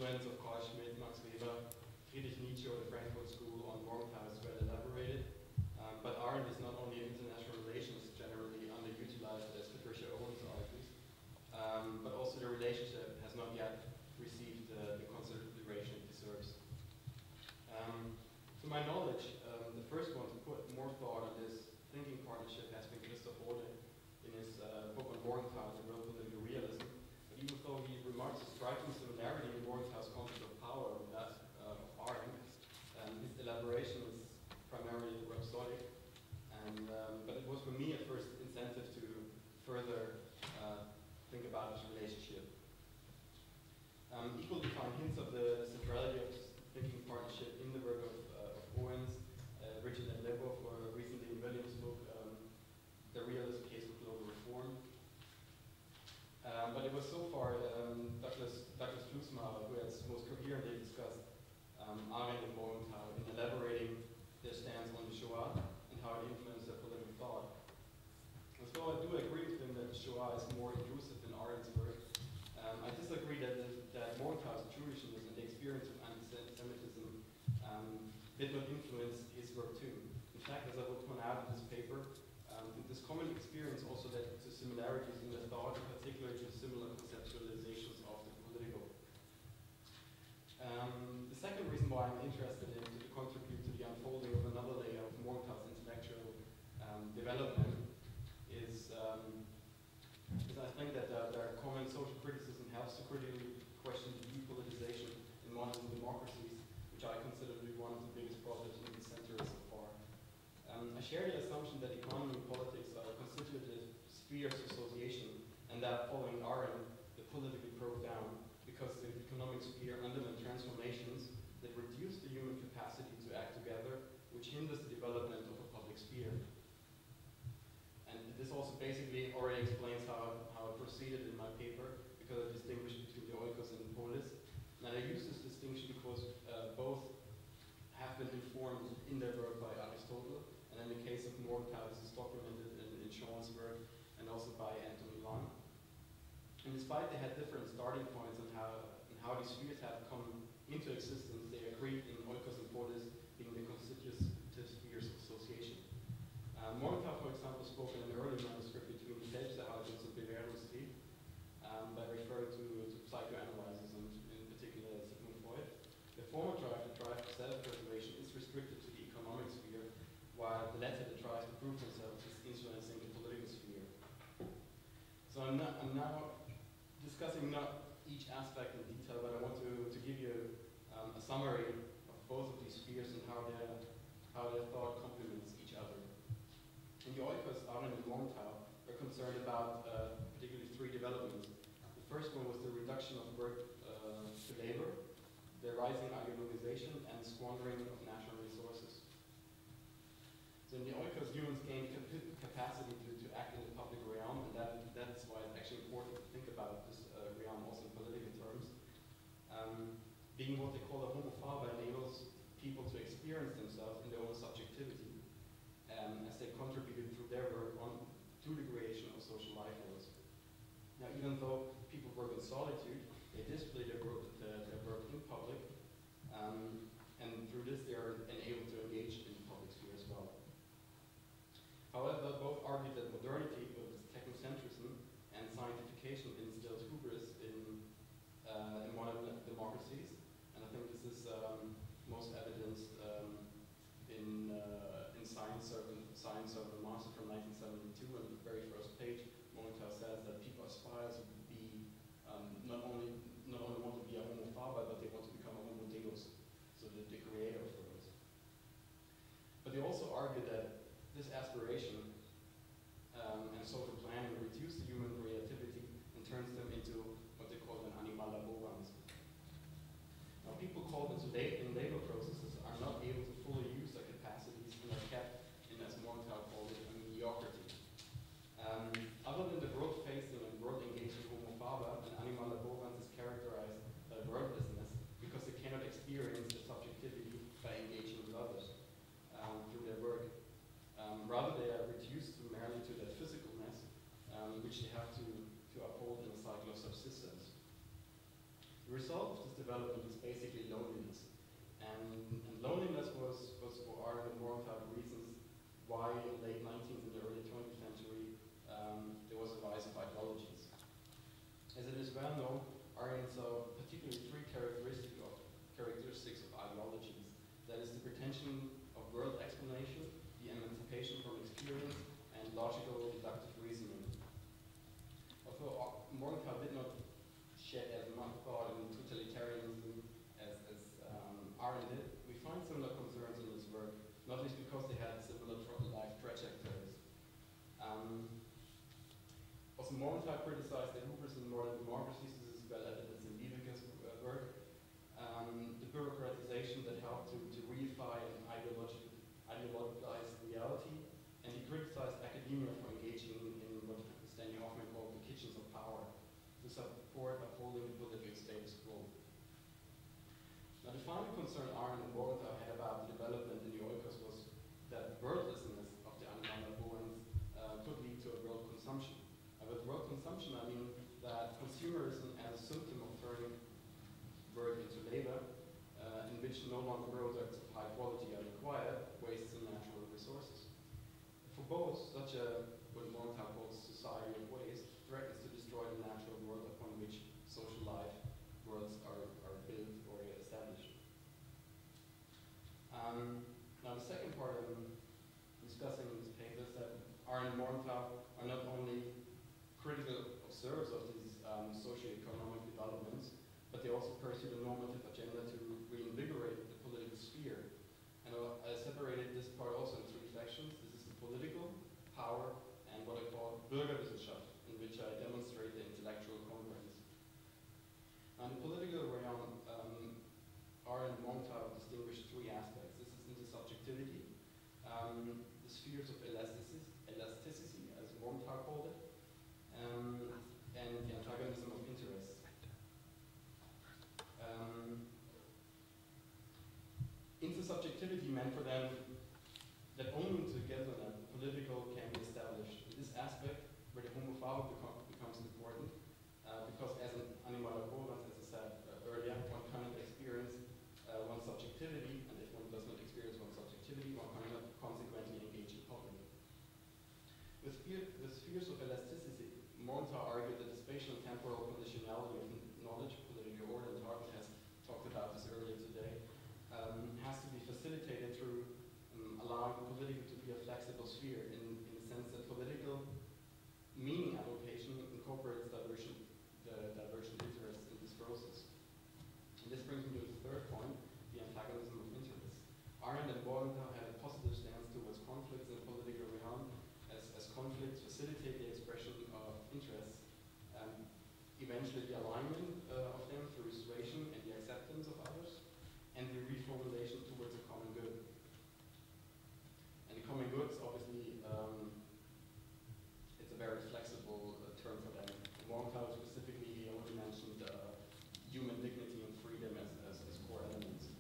elements of Carl Schmitt, Max Weber, Friedrich Nietzsche, or the Frankfurt School on Morgenthau is well elaborated. But Arendt is not only in international relations generally underutilized, as Patricia Owens argues, but also the relationship has not yet received the consideration it deserves. To my knowledge, the first one to put more thought on this thinking partnership has been Christoph Rode in his book on Morgenthau, Reorienting Realism. But even though he remarks a striking similarity in Morgenthau's concept of power with that of Arendt, his elaboration is primarily rhapsodic. But it was for me a first incentive to further think about this relationship. Equally find hints of the centrality of this thinking partnership in the work of Owens, Richard and Leboff, or recently in Williams' book, The Realist Case for Global Reform. But it was so far Douglas Flusma who has most coherently discussed Arendt and Morgenthau in elaborating their stance on the Shoah and how it influenced their political thought. And so I do agree with him that the Shoah is more intrusive than Arendt's work. I disagree that Morgenthau's Jewishness and the experience of anti-Semitism did not influence his work too. In fact, as I will point out in this paper, this common experience also led to similarities in the thought, in particular to similar conceptualizations of the political. The second reason why I'm interested in to contribute to the unfolding of another layer of Morgenthau's intellectual development is I think that their common social criticism helps to critically question the depoliticization in modern democracies, which I consider to be one of the biggest problems in this century so far. I share the assumption that economy and politics are constitutive spheres of association, and that following Arendt, the politically broke down because the economic sphere underwent transformations that reduce the human capacity to act together, which hinders the development of a public sphere. And this also basically already explains how it proceeded in my paper, because I distinguished between the oikos and the polis. And I use this distinction because both have been informed in their work by Aristotle, and in the case of Morgenthau, this is documented in Sean's work, and also by Anthony Long. And despite they had different starting points on how these spheres have come into existence, they agreed in oikos and polis being the constitutive spheres of association. Morgenthau, for example, spoke in an early manuscript between Selbsterhaltungs- and Bewährungstrieb by referring to psychoanalysis, and in particular Sigmund Freud. The former drive, the drive for self-preservation, is restricted to the economic sphere, while the latter, the drive to prove themselves, is influencing the political sphere. So I'm now discussing not each aspect in detail, but I want to give you a summary of both of these spheres and how their thought complements each other. In the oikos, Arendt and Morgenthau are concerned about particularly three developments. The first one was the reduction of work to labor, the rising ideologization, and squandering of national resources. So in the oikos, humans gain capacity to act in the public realm, and that's why it's actually important to think about this realm also in political terms. Being what they call a homo faber enables people to experience themselves in their own subjectivity, as they contributed through their work to the creation of social life rules. Now, even though people work in solitude, they display their work in public, and through this they are enabled to engage in the public sphere as well. However, both argue that modernity, with its technocentrism and scientification, instills hubris in modern democracies, and I think this is most evidenced in Science of the Master from 1972. On the very first page, Morgenthau says that people aspire to be not only want to be a homo faber, but they want to become a homo deus, so the creator of worlds. But they also argue that this aspiration and social planning reduce the human creativity and turns them into what they call an anima laborans. Now, people called into labor processes are not able to fully use their capacities and are kept in, as Morgenthau called it, a mediocrity. Other than the world-facing and world-engaging homo faber, an anima laborans is characterized by wordlessness because they cannot experience the subjectivity by engaging with others through their work. Rather, they are reduced merely to their physicalness, which they have to uphold in a cycle of subsistence. The result of this development is basically loneliness. And loneliness was for Arendt and Morgenthau reasons why in the late 19th and the early 20th century there was a rise of ideologies. As it is well known, Arendt saw particularly three characteristics of ideologies. That is the pretension of world explanation, the emancipation from experience, and logical deductive reasoning. Although Morgenthau did not shed as much thought in totalitarianism as Arendt did, we find similar concerns in his work, not least because they had similar life trajectories. Also, Morgenthau criticized the hubris in modern democracies. This is well evident in Liebig's work. The bureaucratization that helped to reify and ideologize reality, and he criticized academia for engaging in what Stanley Hoffman called the kitchens of power, to support upholding the political status quo. Now, the final concern Arendt and Morgenthau had about the development in the oikos was that wordlessness of the Anwendungsbohens could lead to a world consumption. And with world consumption, I mean that consumerism as a symptom of turning work into labor, in which no longer products of high quality are required, wastes in natural resources. For both, such a, what Morgenthau calls society of waste, threatens to destroy the natural world upon which social life worlds are built or established. Now the second part I'm discussing in this paper is that Arendt and Morgenthau are not only critical observers of these socio-economic developments, but they also pursue the normative agenda to reinvigorate the political sphere. And I separated this part also in three sections. This is the political, power, and what I call Bürgerwissenschaft, in which I demonstrate the intellectual congruence. Now, in the political realm, Arendt and Morgenthau distinguish three aspects. This is intersubjectivity, the spheres of elasticity, as Morgenthau called it, and the antagonism of interests. Intersubjectivity meant for them that only togetherness, political, can be established. In this aspect, where the homophobic becomes important, because as an animal as I said earlier, one cannot experience one's subjectivity, and if one does not experience one's subjectivity, one cannot consequently engage in public. With spheres of elasticity, Morgenthau argued that the spatial and temporal conditionality of knowledge, political order, and Arendt has talked about this earlier today, has to be facilitated through allowing political to be a flexible sphere in the sense that political meaning allocation incorporates divergent interests in this process. And this brings me to the third point, the antagonism of interests. Arendt and Morgenthau had a positive stance towards conflicts in the political realm, as conflicts facilitate the expression of interests, eventually the alignment of them through persuasion and the acceptance of others, and the reformulation towards a common good. And the common goods, obviously, it's a very flexible term for them. Morgenthau specifically, he only mentioned human dignity and freedom as core elements.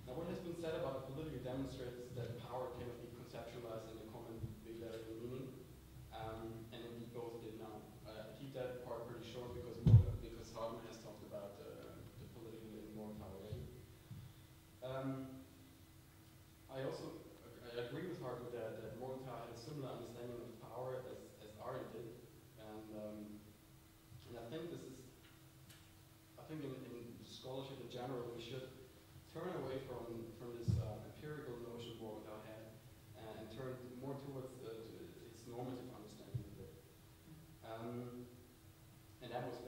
Now, what has been said about the political demonstrates that power cannot be conceptualized in a common big-letter meaning, and indeed both did now. I keep that part pretty short because Hartman has talked about the political in Morgenthau already. I agree with Hartman that Morgenthau had a similar understanding of power as Arendt did, and I think in scholarship in general we should turn away from this empirical notion Morgenthau had and turn more towards its normative understanding of it. And that was